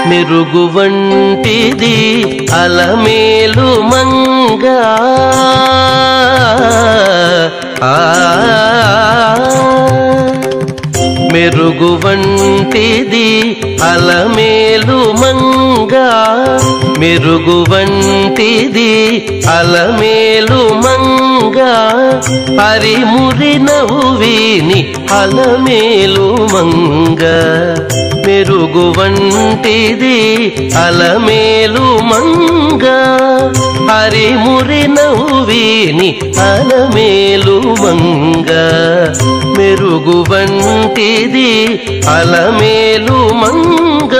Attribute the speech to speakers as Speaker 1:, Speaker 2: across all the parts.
Speaker 1: మెరుగు వంటిది అలమేలు మంగ మెరుగు వంటిది అలమేలు మంగ మెరుగు వంటిది అలమేలు మంగ హరిమురి నవ్విని అలమేలు మంగ మెరుగు వంటిది అలమేలు మంగ హరిమురి నవ్విని అలమేలు మంగ మెరుగు వంటిది అలమేలు మంగ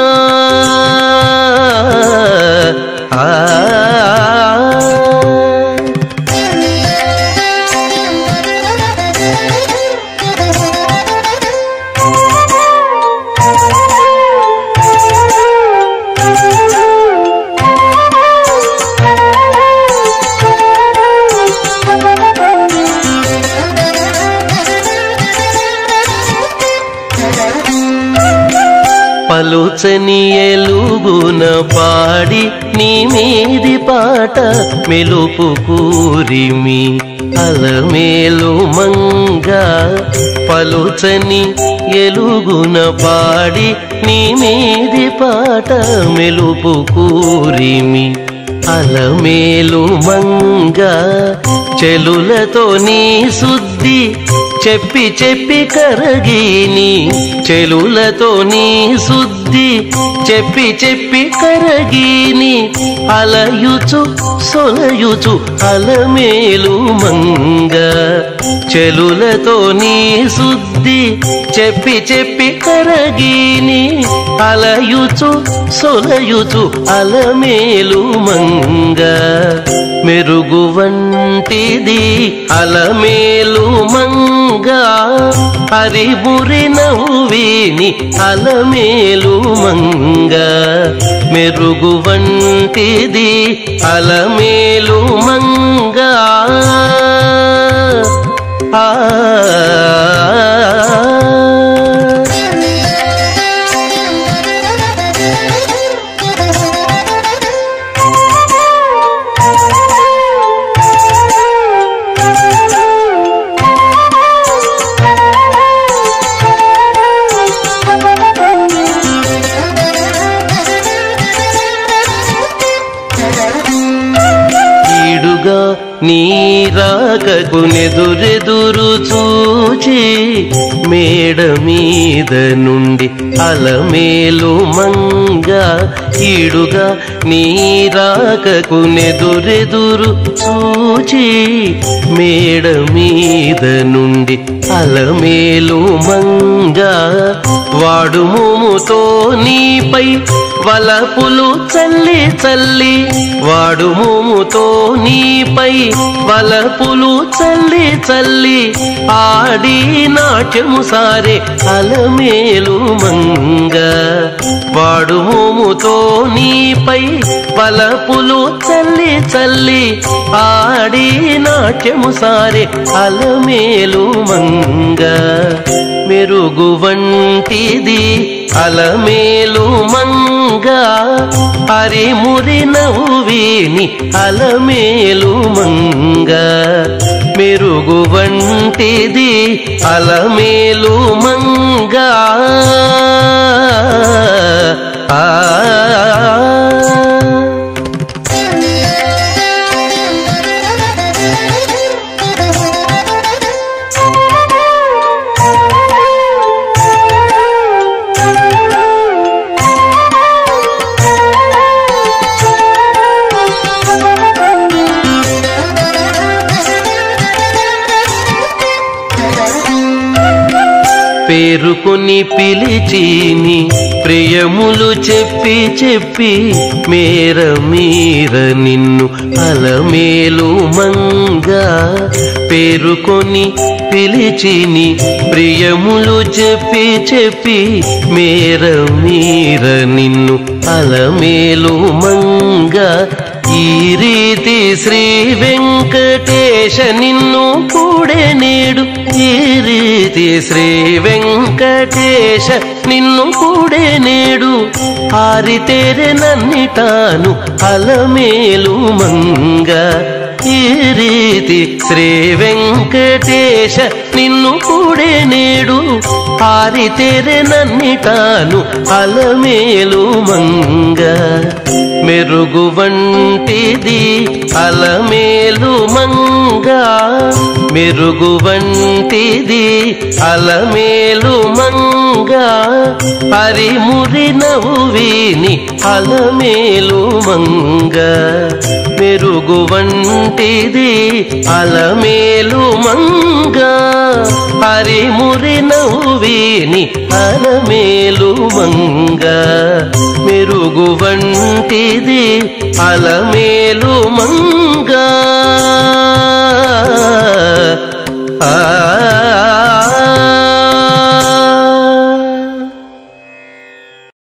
Speaker 1: పలుచని ఎలుగున పాడి నీ మీది పాట మెలుపు కూరిమి అలమేలు మంగ పలుచని ఎలుగున పాడి నీ మీది పాట మెలుపు కూరిమి అలమేలు మంగ చెలులతో నీ శుద్ధి చెప్పి చెప్పి కరగిని చెలులతో నీ శుద్ధి చెప్పి చెప్పి కరగిని అలయుచు సొలయుచు అలమేలు మంగ చెలులతో నీ శుద్ధి చెప్పి చెప్పి కరగిని అలయుచు సొలయుచు అలమేలు మంగ మెరుగు వంటిది అలమేలు మంగ హరిమురి నవ్విని అలమేలు మంగ మెరుగు వంటిది అలమేలు మంగ నీరాకకు నెదురెదురు చూచి మేడ మీద నుండి అలమేలు మంగ ఈడుగా నీరాకకు నెదురెదురు చూచి మేడ మీద నుండి అలమేలు మంగ వాడుమోముతో నీపై వలపులు చల్లి చల్లి వాడుమోముతో నీపై వలపులు చల్లి చల్లి ఆడి నాట్యము సారే అలమేలు మంగ వాడుమోముతో నీపై వలపులు చల్లి చల్లి ఆడి నాట్యము సారే అలమేలు మంగ మెరుగు వంటిది అలమేలు మంగ హరిమురి నవ్విని అలమేలు మంగ మెరుగు వంటిది అలమేలు మంగ పేరుకొని పిలిచిని ప్రియములు చెప్పి చెప్పి మేర మీర నిన్ను అలమేలు మంగ పేరుకొని పిలిచిని ప్రియములు చెప్పి చెప్పి మేర మీర నిన్ను అలమేలు మంగ ఈ రీతి శ్రీ వెంకటేశ నిన్ను కూడే నేడు ఈ రీతి శ్రీ వెంకటేశ నిన్ను కూడే నేడు ఆరితేరె నన్నిటాను అలమేలు మంగ ఈ రీతి శ్రీ వెంకటేశ నిన్ను కూడే నేడు ఆరితేరె నన్నిటాను అలమేలు మంగ మెరుగు వంటిది అలమేలు మంగ మెరుగు వంటిది అలమేలు మంగ పరిమురి నవ్విని అలమేలు మంగ మెరుగు వంటిది అలమేలు మంగ పరిమురి నవ్విని అలమేలు మంగ మెరుగు వంటిది అలమేలు మంగ